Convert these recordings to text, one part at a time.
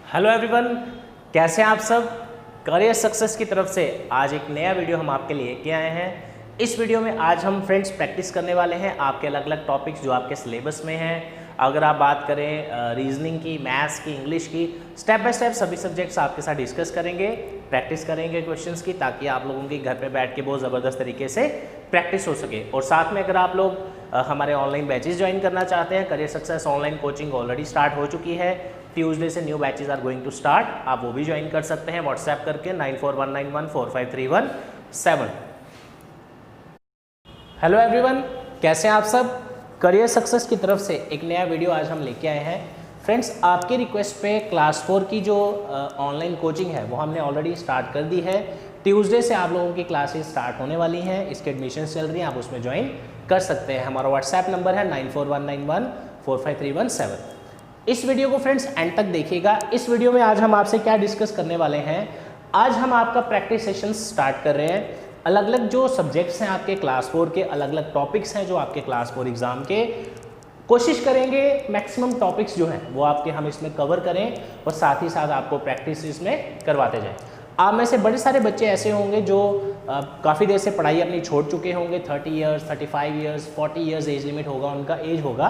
Hello everyone, कैसे हैं आप सब। करियर सक्सेस की तरफ से आज एक नया वीडियो हम आपके लिए लेके आए हैं। इस वीडियो में आज हम फ्रेंड्स प्रैक्टिस करने वाले हैं आपके अलग अलग टॉपिक्स जो आपके सिलेबस में हैं। अगर आप बात करें रीजनिंग की, मैथ्स की, इंग्लिश की, स्टेप बाय स्टेप सभी सब्जेक्ट्स आपके साथ डिस्कस करेंगे, प्रैक्टिस करेंगे क्वेश्चंस की, ताकि आप लोगों की घर पे बैठ के बहुत ज़बरदस्त तरीके से प्रैक्टिस हो सके। और साथ में अगर आप लोग हमारे ऑनलाइन बैचेस ज्वाइन करना चाहते हैं, career success online coaching already start हो चुकी है। ट्यूसडे से new batches are going to start, आप वो भी ज्वाइन कर सकते हैं व्हाट्सएप करके 9419145317। हेलो एवरीवन, कैसे हैं आप सब। करियर सक्सेस की तरफ से एक नया वीडियो आज हम लेके आए हैं। फ्रेंड्स, आपके रिक्वेस्ट पे क्लास 4 की जो ऑनलाइन कोचिंग है वो हमने ऑलरेडी स्टार्ट कर दी है। ट्यूसडे से आप लोगों की क्लासेस स्टार्ट होने वाली हैं, इसके एडमिशन चल रही हैं, आप उसमें ज्वाइन कर सकते हैं। हमारा व्हाट्सएप नंबर है 9419145317। इस वीडियो को फ्रेंड्स एंड तक देखिएगा। इस वीडियो में आज हम आपसे क्या डिस्कस करने वाले हैं। आज हम आपका प्रैक्टिस सेशन स्टार्ट कर रहे हैं। अलग अलग जो सब्जेक्ट्स हैं आपके क्लास 4 के, अलग अलग टॉपिक्स हैं जो आपके क्लास 4 एग्जाम के, कोशिश करेंगे मैक्सिमम टॉपिक्स जो हैं वो आपके हम इसमें कवर करें और साथ ही साथ आपको प्रैक्टिस इसमें करवाते जाएं। आप में से बड़े सारे बच्चे ऐसे होंगे जो काफ़ी देर से पढ़ाई अपनी छोड़ चुके होंगे, 30 years, 35 years, 40 years age limit होगा, उनका एज होगा।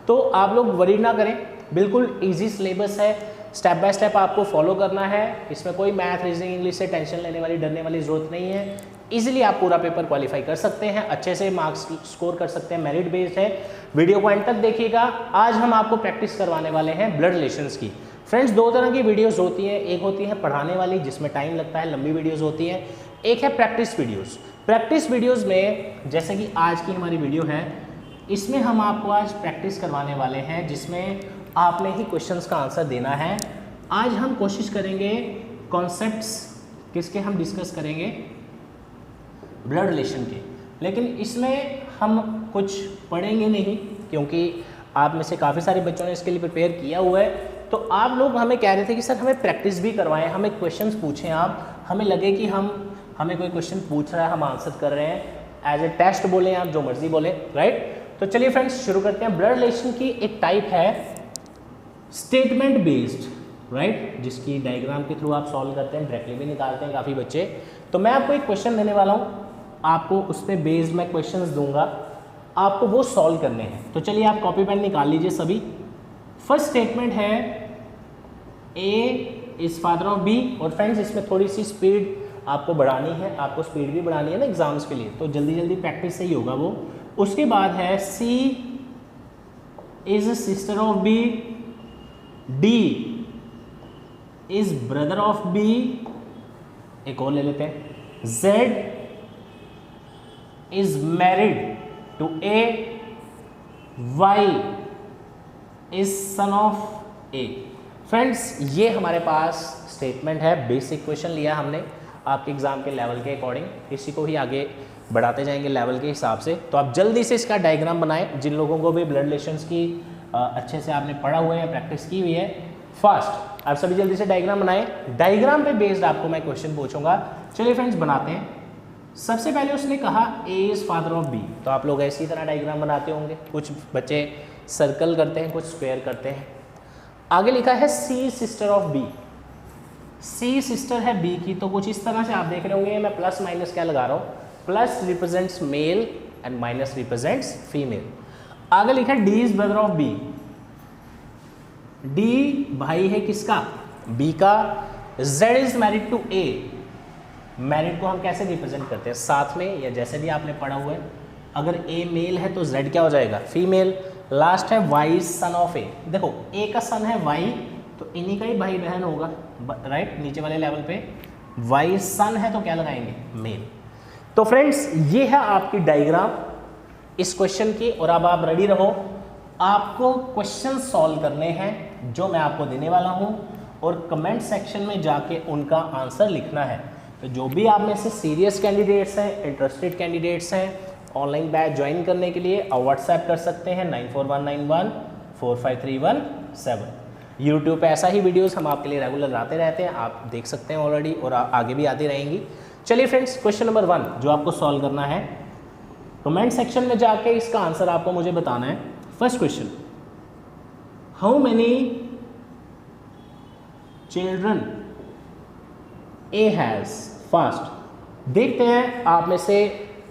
तो आप लोग वरी ना करें, बिल्कुल ईजी सिलेबस है, स्टेप बाय स्टेप आपको फॉलो करना है। इसमें कोई मैथ, रीजनिंग, इंग्लिश से टेंशन लेने वाली, डरने वाली ज़रूरत नहीं है। इजीली आप पूरा पेपर क्वालिफाई कर सकते हैं, अच्छे से मार्क्स स्कोर कर सकते हैं, मेरिट बेस्ड है। वीडियो को एंड तक देखिएगा। आज हम आपको प्रैक्टिस करवाने वाले हैं ब्लड रिलेशंस की। फ्रेंड्स, दो तरह की वीडियोस होती हैं, एक होती है पढ़ाने वाली जिसमें टाइम लगता है, लंबी वीडियोस होती हैं, एक है प्रैक्टिस वीडियोस। प्रैक्टिस वीडियोस में जैसे कि आज की हमारी वीडियो है, इसमें हम आपको आज प्रैक्टिस करवाने वाले हैं जिसमें आपने ही क्वेश्चंस का आंसर देना है। आज हम कोशिश करेंगे कॉन्सेप्ट्स किसके हम डिस्कस करेंगे, ब्लड रिलेशन के। लेकिन इसमें हम कुछ पढ़ेंगे नहीं, क्योंकि आप में से काफ़ी सारे बच्चों ने इसके लिए प्रिपेयर किया हुआ है। तो आप लोग हमें कह रहे थे कि सर हमें प्रैक्टिस भी करवाएं, हमें क्वेश्चंस पूछें आप, हमें लगे कि हमें कोई क्वेश्चन पूछ रहा है, हम आंसर कर रहे हैं, एज ए टेस्ट बोलें आप, जो मर्जी बोलें, राइट। तो चलिए फ्रेंड्स शुरू करते हैं। ब्लड रिलेशन की एक टाइप है स्टेटमेंट बेस्ड, राइट, जिसकी डायग्राम के थ्रू आप सॉल्व करते हैं, डायरेक्टली भी निकालते हैं काफ़ी बच्चे। तो मैं आपको एक क्वेश्चन देने वाला हूँ, आपको उस पर बेस्ड मैं क्वेश्चंस दूंगा, आपको वो सॉल्व करने हैं। तो चलिए आप कॉपी पेन निकाल लीजिए सभी। फर्स्ट स्टेटमेंट है ए इज फादर ऑफ बी। और फ्रेंड्स, इसमें थोड़ी सी स्पीड आपको बढ़ानी है, आपको स्पीड भी बढ़ानी है ना एग्जाम्स के लिए, तो जल्दी जल्दी प्रैक्टिस से ही होगा वो। उसके बाद है c is sister of B, d is brother of b, एक और ले लेते हैं, z is married to a, y is son of a. Friends, ये हमारे पास स्टेटमेंट है, बेसिक क्वेश्चन लिया हमने आपके एग्जाम के लेवल के अकॉर्डिंग, इसी को ही आगे बढ़ाते जाएंगे लेवल के हिसाब से। तो आप जल्दी से इसका डायग्राम बनाएं, जिन लोगों को भी ब्लड रिलेशंस की अच्छे से आपने पढ़ा हुआ है, प्रैक्टिस की हुई है, फास्ट आप सभी जल्दी से डायग्राम बनाएं। डायग्राम पे बेस्ड आपको मैं क्वेश्चन पूछूंगा। चलिए फ्रेंड्स बनाते हैं। सबसे पहले उसने कहा ए इज फादर ऑफ बी, तो आप लोग ऐसी तरह डायग्राम बनाते होंगे, कुछ बच्चे सर्कल करते हैं, कुछ स्क्वायर करते हैं। आगे लिखा है c sister of b, c sister है बी की, तो कुछ इस तरह से आप देख रहे होंगे, मैं प्लस माइनस क्या लगा रहा हूँ, plus represents male and minus represents female. आगे लिखा है D is brother of B, D भाई है किसका, बी का। Z is married to A, married को हम कैसे रिप्रेजेंट करते हैं, साथ में या जैसे भी आपने पढ़ा हुआ है, अगर ए मेल है तो जेड क्या हो जाएगा, फीमेल। लास्ट है वाई सन ऑफ ए, देखो ए का सन है वाई, तो इन्हीं का ही भाई बहन होगा, राइट, नीचे वाले लेवल पे वाई सन है तो क्या लगाएंगे, मेल। तो फ्रेंड्स, ये है आपकी डायग्राम इस क्वेश्चन की, और अब आप रेडी रहो, आपको क्वेश्चन सॉल्व करने हैं जो मैं आपको देने वाला हूं, और कमेंट सेक्शन में जाके उनका आंसर लिखना है। तो जो भी आप में से सीरियस कैंडिडेट्स हैं, इंटरेस्टेड कैंडिडेट्स हैं, ऑनलाइन बैच ज्वाइन करने के लिए आप व्हाट्सएप कर सकते हैं 9419145317। यूट्यूब पे ऐसा ही वीडियोस हम आपके लिए रेगुलर आते रहते हैं, आप देख सकते हैं ऑलरेडी, और आगे भी आती रहेंगी। चलिए फ्रेंड्स, क्वेश्चन नंबर 1 जो आपको सॉल्व करना है, कमेंट सेक्शन में जाके इसका आंसर आपको मुझे बताना है। First question, how many children A has. Fast देखते हैं आप में से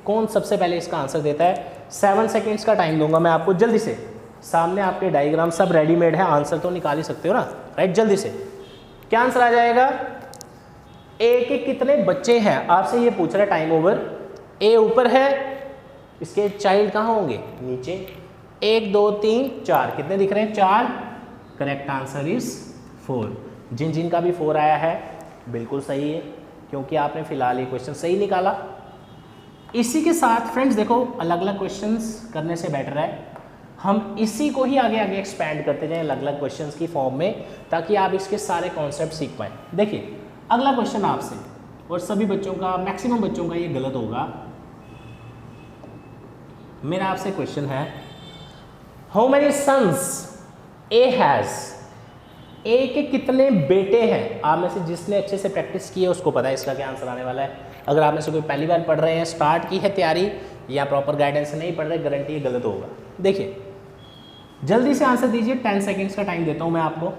कौन सबसे पहले इसका आंसर देता है। 7 सेकेंड्स का टाइम दूंगा मैं आपको, जल्दी से। सामने आपके डायग्राम सब रेडीमेड है, आंसर तो निकाल ही सकते हो ना, राइट। जल्दी से क्या आंसर आ जाएगा। ए के कितने बच्चे हैं, आपसे ये पूछ रहा है। Time over. ए ऊपर है, इसके चाइल्ड कहाँ होंगे, नीचे। 1 2 3 4, कितने दिख रहे हैं, 4। Correct answer is 4। जिन जिन का भी 4 आया है बिल्कुल सही है, क्योंकि आपने फिलहाल ये क्वेश्चन सही निकाला। इसी के साथ फ्रेंड्स देखो, अलग अलग क्वेश्चंस करने से बेटर है हम इसी को ही आगे आगे एक्सपैंड करते जाएं अलग अलग क्वेश्चंस की फॉर्म में, ताकि आप इसके सारे कॉन्सेप्ट सीख पाएं। देखिए अगला क्वेश्चन आपसे, और सभी बच्चों का, मैक्सिमम बच्चों का ये गलत होगा। मेरा आपसे क्वेश्चन है, how many sons a has. A के कितने बेटे हैं। आप में से जिसने अच्छे से प्रैक्टिस की है उसको पता है इसका क्या आंसर आने वाला है। अगर आप में से कोई पहली बार पढ़ रहे हैं, स्टार्ट की है तैयारी, या प्रॉपर गाइडेंस नहीं पढ़ रहे, गारंटी ये गलत होगा। देखिए जल्दी से आंसर दीजिए, 10 सेकेंड्स का टाइम देता हूं मैं आपको।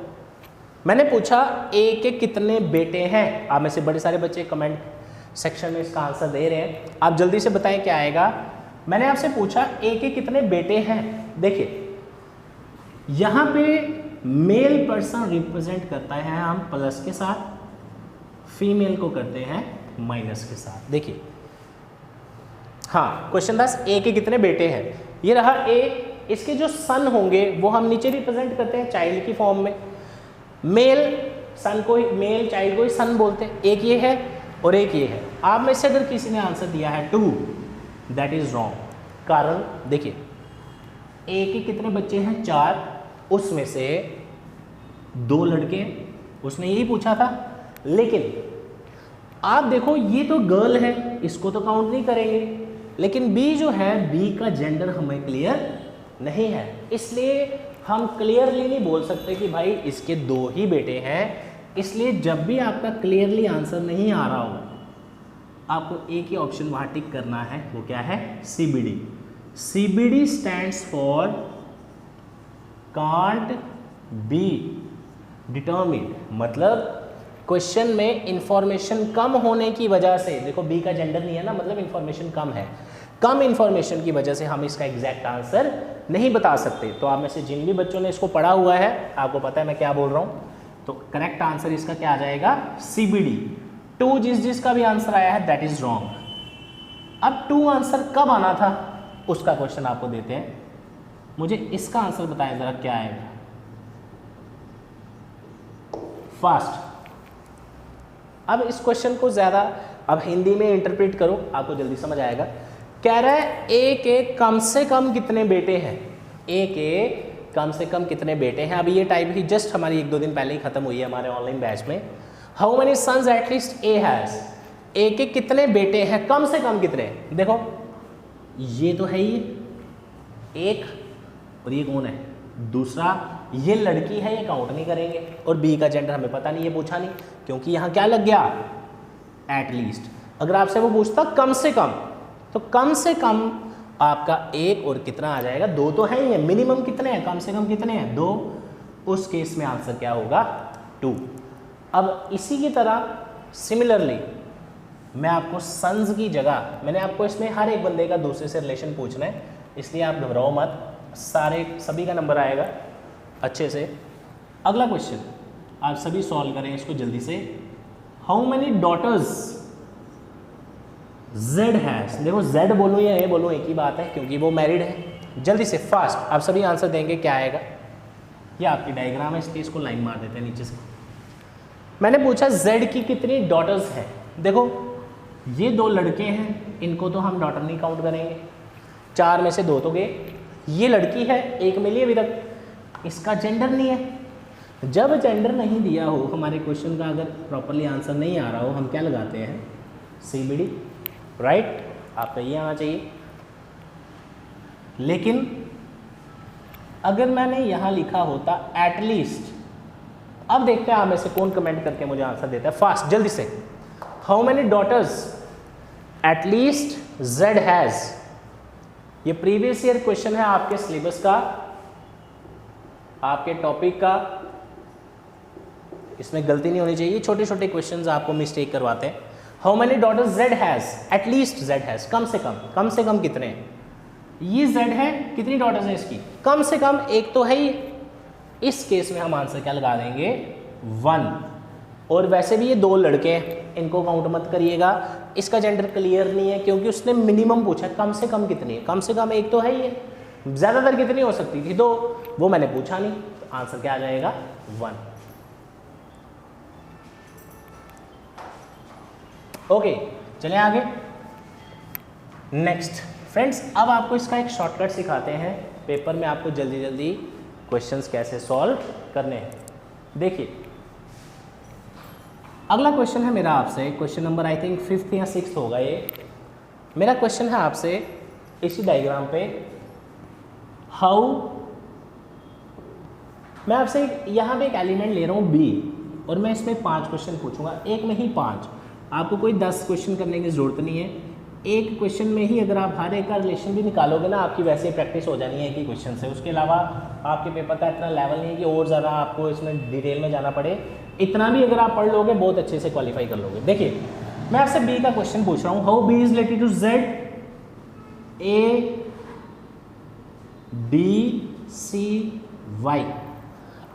मैंने पूछा ए के कितने बेटे हैं। आप में से बड़े सारे बच्चे कमेंट सेक्शन में इसका आंसर दे रहे हैं, आप जल्दी से बताएं क्या आएगा। मैंने आपसे पूछा ए के कितने बेटे हैं। देखिए यहां पे मेल पर्सन रिप्रेजेंट करता है हम प्लस के साथ, फीमेल को करते हैं माइनस के साथ। देखिए हाँ, क्वेश्चन 10, ए के कितने बेटे हैं। ये रहा ए, इसके जो सन होंगे वो हम नीचे रिप्रेजेंट करते हैं चाइल्ड की फॉर्म में। मेल सन को, मेल चाइल्ड को ही सन बोलते हैं। एक ये है और एक ये है। आप में से अगर किसी ने आंसर दिया है 2, दैट इज रॉन्ग। कारण देखिए ए के कितने बच्चे हैं, 4, उसमें से 2 लड़के, उसने यही पूछा था। लेकिन आप देखो ये तो गर्ल है, इसको तो काउंट नहीं करेंगे। लेकिन बी जो है, बी का जेंडर हमें क्लियर नहीं है, इसलिए हम क्लियरली नहीं बोल सकते कि भाई इसके 2 ही बेटे हैं। इसलिए जब भी आपका क्लियरली आंसर नहीं आ रहा हो, आपको एक ही ऑप्शन वहाँ टिक करना है, वो क्या है, CBD। CBD stands for can't be determined. मतलब क्वेश्चन में इंफॉर्मेशन कम होने की वजह से, देखो बी का जेंडर नहीं है ना, मतलब इंफॉर्मेशन कम है, कम इंफॉर्मेशन की वजह से हम इसका एग्जैक्ट आंसर नहीं बता सकते। तो आप में से जिन भी बच्चों ने इसको पढ़ा हुआ है, आपको पता है मैं क्या बोल रहा हूँ। तो करेक्ट आंसर इसका क्या आ जाएगा, CBD। 2 जिसका भी आंसर आया है दैट इज रॉन्ग। अब 2 आंसर कब आना था उसका क्वेश्चन आपको देते हैं। मुझे इसका आंसर बताएं जरा क्या आएगा, फास्ट। अब इस क्वेश्चन को ज़्यादा अब हिंदी में इंटरप्रेट करो, आपको जल्दी समझ आएगा। कह रहा है ए के कम से कम कितने बेटे हैं। ए के कम से कम कितने बेटे हैं। अभी ये टाइप ही जस्ट हमारी 1-2 दिन पहले ही खत्म हुई है हमारे ऑनलाइन बैच में। How many sons at least a has. A के कितने बेटे हैं, कम से कम कितने। देखो ये तो है ही एक, और ये कौन है, दूसरा। ये लड़की है, ये काउंट नहीं करेंगे। और बी का जेंडर हमें पता नहीं, ये पूछा नहीं, क्योंकि यहाँ क्या लग गया, एटलीस्ट। अगर आपसे वो पूछता कम से कम, तो कम से कम आपका 1 और कितना आ जाएगा, 2 तो है ही है। मिनिमम कितने हैं, कम से कम कितने हैं, 2। उस केस में आंसर क्या होगा, 2। अब इसी की तरह सिमिलरली मैं आपको सन्स की जगह, मैंने आपको इसमें हर एक बंदे का दूसरे से रिलेशन पूछना है, इसलिए आप घबराओ मत, सभी का नंबर आएगा अच्छे से। अगला क्वेश्चन आप सभी सॉल्व करें इसको जल्दी से। How many daughters Z has. देखो जेड बोलूँ या ए बोलूँ एक ही बात है, क्योंकि वो मैरिड है। जल्दी से फास्ट आप सभी आंसर देंगे, क्या आएगा। ये आपकी डायग्राम है, इसलिए इसको लाइन मार देते हैं नीचे से। मैंने पूछा जेड की कितनी डॉटर्स हैं। देखो ये 2 लड़के हैं, इनको तो हम डॉटर नहीं काउंट करेंगे, 4 में से 2 तो गए। ये लड़की है, 1 मिली अभी तक, इसका जेंडर नहीं है। जब जेंडर नहीं दिया हो, हमारे क्वेश्चन का अगर प्रॉपरली आंसर नहीं आ रहा हो, हम क्या लगाते हैं, CBD, राइट। आपका ये आना चाहिए। लेकिन अगर मैंने यहाँ लिखा होता एटलीस्ट, अब देखते हैं आप में से कौन कमेंट करके मुझे आंसर देता है, फास्ट जल्दी से। How many daughters at least Z has. ये प्रीवियस ईयर क्वेश्चन है आपके सिलेबस का, आपके टॉपिक का। इसमें गलती नहीं होनी चाहिए, छोटे छोटे क्वेश्चन आपको मिस्टेक करवाते हैं। How many daughters z has, at least z has, कम से कम कितने हैं, ये जेड है, कितनी डॉटर्स हैं इसकी, कम से कम एक तो है ही। इस केस में हम आंसर क्या लगा देंगे 1। और वैसे भी ये 2 लड़के हैं, इनको काउंट मत करिएगा, इसका जेंडर क्लियर नहीं है क्योंकि उसने मिनिमम पूछा, कम से कम कितनी है, कम से कम एक तो है ही है, ज़्यादातर कितनी हो सकती थी 2, वो मैंने पूछा नहीं, तो आंसर क्या आ जाएगा 1। ओके, चलें आगे। नेक्स्ट फ्रेंड्स, अब आपको इसका एक शॉर्टकट सिखाते हैं, पेपर में आपको जल्दी जल्दी क्वेश्चंस कैसे सॉल्व करने हैं। देखिए अगला क्वेश्चन है मेरा आपसे, question number I think 5th या 6th होगा ये। मेरा क्वेश्चन है आपसे इसी डायग्राम पे, हाउ, मैं आपसे यहाँ पे एक एलिमेंट ले रहा हूँ बी, और मैं इसमें 5 क्वेश्चन पूछूंगा, एक में ही 5, आपको कोई 10 क्वेश्चन करने की ज़रूरत नहीं है। एक क्वेश्चन में ही अगर आप हर एक का रिलेशन भी निकालोगे ना, आपकी वैसे ही प्रैक्टिस हो जानी है एक ही क्वेश्चन से। उसके अलावा आपके पेपर का इतना लेवल नहीं है कि और ज़्यादा आपको इसमें डिटेल में जाना पड़े। इतना भी अगर आप पढ़ लोगे बहुत अच्छे से क्वालिफाई कर लोगे। देखिए मैं आपसे बी का क्वेश्चन पूछ रहा हूँ, how B is related to Z, A B C Y.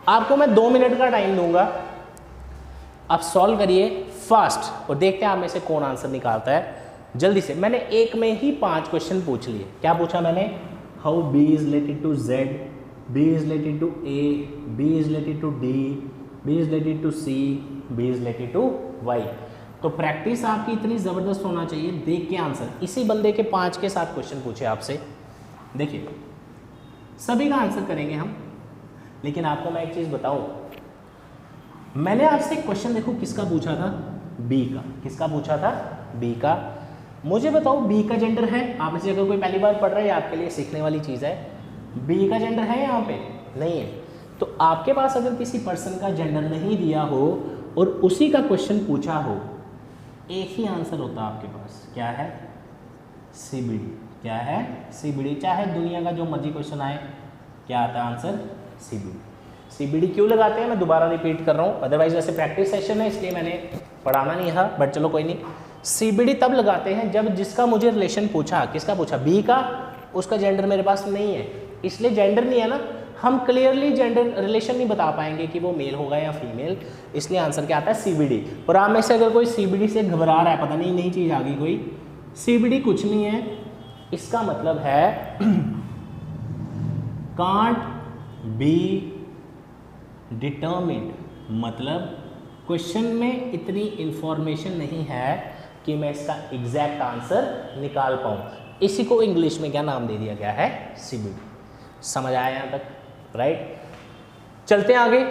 आपको मैं 2 मिनट का टाइम दूंगा, आप सॉल्व करिए फास्ट और देखते हैं आप में से कौन आंसर निकालता है जल्दी से। मैंने एक में ही 5 क्वेश्चन पूछ लिए। क्या पूछा मैंने, how B is related to Z, B is related to A, B is related to D, B is related to C, B is related to Y. तो प्रैक्टिस आपकी इतनी ज़बरदस्त होना चाहिए, देख के आंसर। इसी बंदे के 5 के साथ क्वेश्चन पूछे आपसे, देखिए सभी का आंसर करेंगे हम। लेकिन आपको मैं एक चीज़ बताऊं, मैंने आपसे क्वेश्चन देखो किसका पूछा था, बी का। किसका पूछा था, बी का। मुझे बताओ बी का जेंडर है, आप इस जगह कोई पहली बार पढ़ रहे हैं, आपके लिए सीखने वाली चीज़ है। बी का जेंडर है यहाँ पे, नहीं है। तो आपके पास अगर किसी पर्सन का जेंडर नहीं दिया हो और उसी का क्वेश्चन पूछा हो, एक ही आंसर होता आपके पास, क्या है, सीबीडी। क्या है, सीबीडी। चाहे दुनिया का जो मर्जी क्वेश्चन आए, क्या आता है आंसर, सीबीडी। सीबीडी क्यों लगाते हैं मैं दोबारा रिपीट कर रहा हूँ, अदरवाइज वैसे प्रैक्टिस सेशन है इसलिए मैंने पढ़ाना नहीं था, बट चलो कोई नहीं। सीबीडी तब लगाते हैं जब जिसका मुझे रिलेशन पूछा, किसका पूछा, बी का, उसका जेंडर मेरे पास नहीं है। इसलिए जेंडर नहीं है ना, हम क्लियरली जेंडर रिलेशन नहीं बता पाएंगे कि वो मेल होगा या फीमेल, इसलिए आंसर क्या आता है, सीबीडी। और आप में से अगर कोई सीबीडी से घबरा रहा है, पता नहीं नई चीज़ आ गई कोई, सीबीडी कुछ नहीं है, इसका मतलब है कांट बी डिटर्मिन्ड। मतलब क्वेश्चन में इतनी इंफॉर्मेशन नहीं है कि मैं इसका एग्जैक्ट आंसर निकाल पाऊँ। इसी को इंग्लिश में क्या नाम दे दिया गया है, सीबीडी। समझ आया यहाँ तक, राइट। चलते हैं आगे।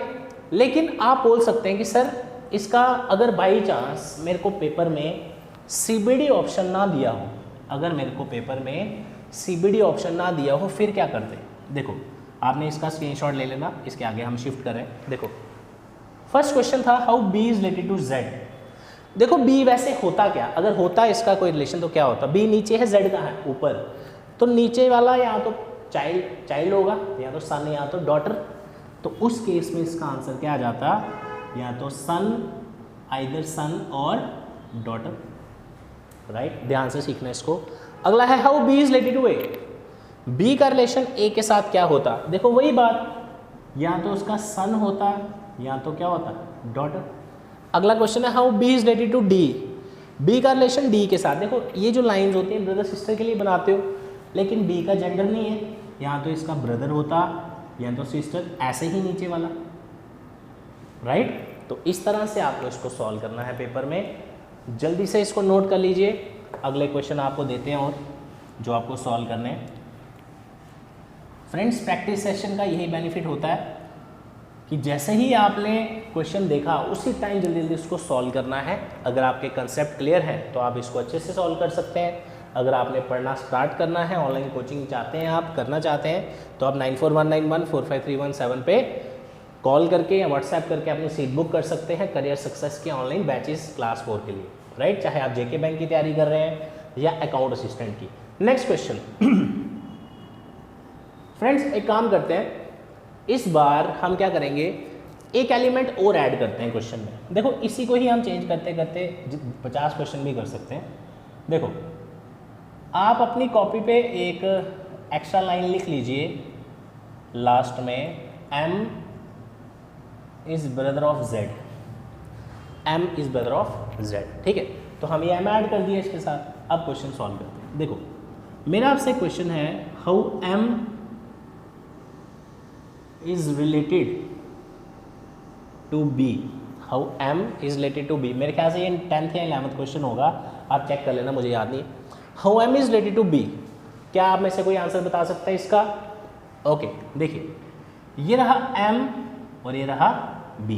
लेकिन आप बोल सकते हैं कि सर इसका अगर बाई चांस मेरे को पेपर में सीबीडी ऑप्शन ना दिया हो, अगर मेरे को पेपर में सीबीडी ऑप्शन ना दिया हो, फिर क्या करते हैं। देखो आपने इसका स्क्रीनशॉट ले लेना, इसके आगे हम शिफ्ट करें। देखो फर्स्ट क्वेश्चन था how B is related to Z. देखो बी वैसे होता क्या, अगर होता इसका कोई रिलेशन तो क्या होता, बी नीचे है, जेड कहाँ है, ऊपर। तो नीचे वाला या तो चाइल्ड होगा, या तो सन, या तो डॉटर। तो उस केस में इसका आंसर क्या आ जाता, या तो सन, आइदर सन और डॉटर, राइट। ध्यान से सीखना इसको। अगला है how B is related to A. B का रिलेशन ए के साथ क्या होता, देखो वही बात, या तो उसका सन होता या तो क्या होता, डॉटर। अगला क्वेश्चन है how B is related to D. B का रिलेशन डी के साथ, देखो ये जो लाइंस होती हैं ब्रदर सिस्टर के लिए बनाते हो, लेकिन बी का जेंडर नहीं है, या तो इसका ब्रदर होता या तो सिस्टर, ऐसे ही नीचे वाला, राइट। तो इस तरह से आपको इसको सॉल्व करना है पेपर में। जल्दी से इसको नोट कर लीजिए, अगले क्वेश्चन आपको देते हैं और जो आपको सॉल्व करने हैं। फ्रेंड्स प्रैक्टिस सेशन का यही बेनिफिट होता है कि जैसे ही आपने क्वेश्चन देखा उसी टाइम जल्दी जल्दी उसको सॉल्व करना है। अगर आपके कंसेप्ट क्लियर हैं तो आप इसको अच्छे से सॉल्व कर सकते हैं। अगर आपने पढ़ना स्टार्ट करना है, ऑनलाइन कोचिंग चाहते हैं, आप करना चाहते हैं, तो आप 9419145317 पे कॉल करके या व्हाट्सएप करके अपनी सीट बुक कर सकते हैं करियर सक्सेस के ऑनलाइन बैचेस क्लास 4 के लिए, राइट। चाहे आप जेके बैंक की तैयारी कर रहे हैं या अकाउंट असिस्टेंट की। नेक्स्ट क्वेश्चन फ्रेंड्स, एक काम करते हैं, इस बार हम क्या करेंगे, एक एलिमेंट और ऐड करते हैं क्वेश्चन में। देखो इसी को ही हम चेंज करते करते 50 क्वेश्चन भी कर सकते हैं। देखो आप अपनी कॉपी पे एक एक्स्ट्रा लाइन लिख लीजिए लास्ट में, m is brother of z, m is brother of z, ठीक है। तो हम ये m ऐड कर दिए इसके साथ। अब क्वेश्चन सॉल्व करते हैं। देखो मेरा आपसे क्वेश्चन है, how m is related to b, how m is related to b। मेरे ख्याल से ये 10th या 11th क्वेश्चन होगा, आप चेक कर लेना, मुझे याद नहीं। How m is related to b, क्या आप में से कोई आंसर बता सकता है इसका? ओके देखिए ये रहा m और ये रहा b।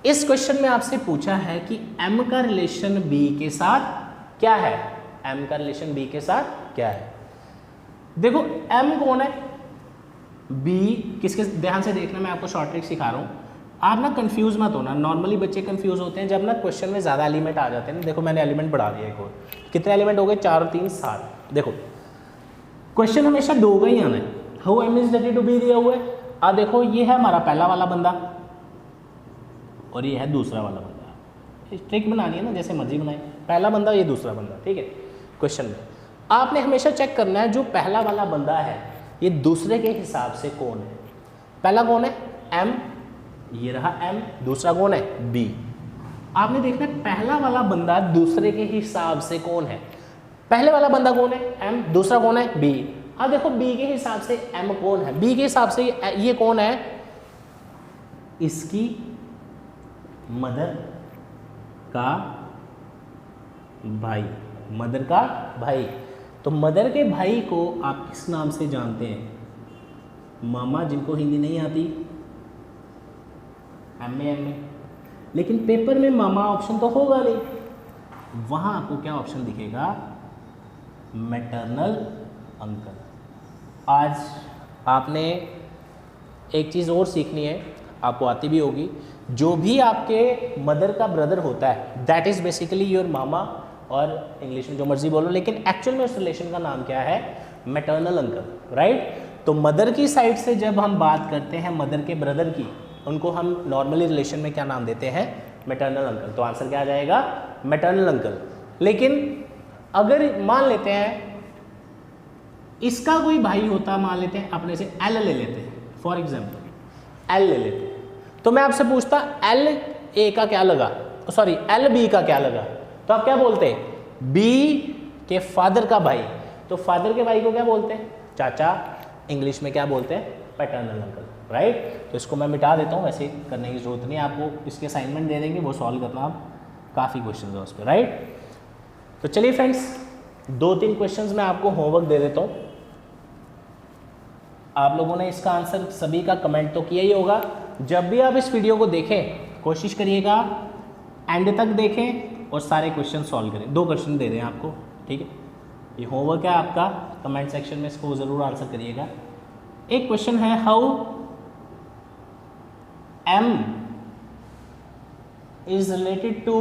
इस क्वेश्चन में आपसे पूछा है कि m का रिलेशन b के साथ क्या है, m का रिलेशन b के साथ क्या है। देखो m कौन है, b किसके, ध्यान से देखना, मैं आपको शॉर्ट ट्रिक सिखा रहा हूँ। आप ना कंफ्यूज मत होना, नॉर्मली बच्चे कंफ्यूज होते हैं जब ना क्वेश्चन में ज़्यादा एलिमेंट आ जाते हैं ना। देखो मैंने एलिमेंट बढ़ा दिया एक और, कितने एलिमेंट हो गए, 4 और 3 7। देखो क्वेश्चन हमेशा 2 का ही आना है। How m is related to b दिया हुआ है। अब देखो ये है हमारा पहला वाला बंदा और ये है दूसरा वाला बंदा। ट्रिक बनानी है ना, जैसे मर्जी बनाए, पहला बंदा ये दूसरा बंदा, ठीक है। क्वेश्चन में आपने हमेशा चेक करना है जो पहला वाला बंदा है ये दूसरे के हिसाब से कौन है। पहला कौन है, m, ये रहा m, दूसरा कौन है, b। आपने देखना है पहला वाला बंदा दूसरे के हिसाब से कौन है। पहले वाला बंदा कौन है, m, दूसरा कौन है, b। अब देखो b के हिसाब से m कौन है, b के हिसाब से ये कौन है, इसकी मदर का भाई, मदर का भाई। तो मदर के भाई को आप किस नाम से जानते हैं, मामा, जिनको हिंदी नहीं आती एम। लेकिन पेपर में मामा ऑप्शन तो होगा नहीं, वहाँ आपको क्या ऑप्शन दिखेगा, मैटरनल अंकल। आज आपने एक चीज़ और सीखनी है, आपको आती भी होगी, जो भी आपके मदर का ब्रदर होता है दैट इज़ बेसिकली योर मामा, और इंग्लिश में जो मर्जी बोलो, लेकिन एक्चुअल में उस रिलेशन का नाम क्या है, मैटरनल अंकल, राइट। तो मदर की साइड से जब हम बात करते हैं मदर के ब्रदर की, उनको हम नॉर्मली रिलेशन में क्या नाम देते हैं, मैटरनल अंकल। तो आंसर क्या आ जाएगा, मैटरनल अंकल। लेकिन अगर मान लेते हैं इसका कोई भाई होता, मान लेते हैं अपने से एल ले लेते हैं, फॉर एग्जाम्पल एल ले लेते हैं, तो मैं आपसे पूछता एल ए का क्या लगा, सॉरी एल बी का क्या लगा, तो आप क्या बोलते हैं, बी के फादर का भाई। तो फादर के भाई को क्या बोलते हैं, चाचा, इंग्लिश में क्या बोलते हैं, पैटर्नल अंकल, राइट। तो इसको मैं मिटा देता हूँ, वैसे करने की जरूरत नहीं है, आपको इसके असाइनमेंट दे देंगे, वो सॉल्व करना, आप काफ़ी क्वेश्चन है उस पर, राइट। तो चलिए फ्रेंड्स 2-3 क्वेश्चंस मैं आपको होमवर्क दे देता हूँ। आप लोगों ने इसका आंसर सभी का कमेंट तो किया ही होगा। जब भी आप इस वीडियो को देखें कोशिश करिएगा एंड तक देखें और सारे क्वेश्चन सॉल्व करें। 2 क्वेश्चन दे दें आपको, ठीक है। ये होमवर्क है आपका, कमेंट सेक्शन में इसको ज़रूर आंसर करिएगा। एक क्वेश्चन है, how m is related to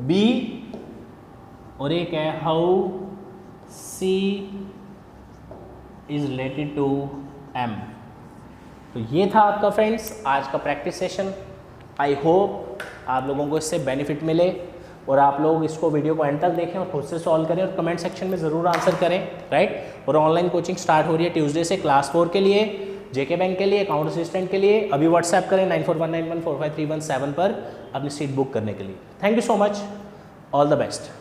b, और एक है how c is related to m। तो ये था आपका फ्रेंड्स आज का प्रैक्टिस सेशन। आई होप आप लोगों को इससे बेनिफिट मिले और आप लोग इसको वीडियो को एंड तक देखें और खुद से सॉल्व करें और कमेंट सेक्शन में ज़रूर आंसर करें, राइट। और ऑनलाइन कोचिंग स्टार्ट हो रही है ट्यूसडे से, क्लास 4 के लिए, जेके बैंक के लिए, अकाउंट असिस्टेंट के लिए। अभी व्हाट्सएप करें 9419145317 पर अपनी सीट बुक करने के लिए। Thank you so much, all the best.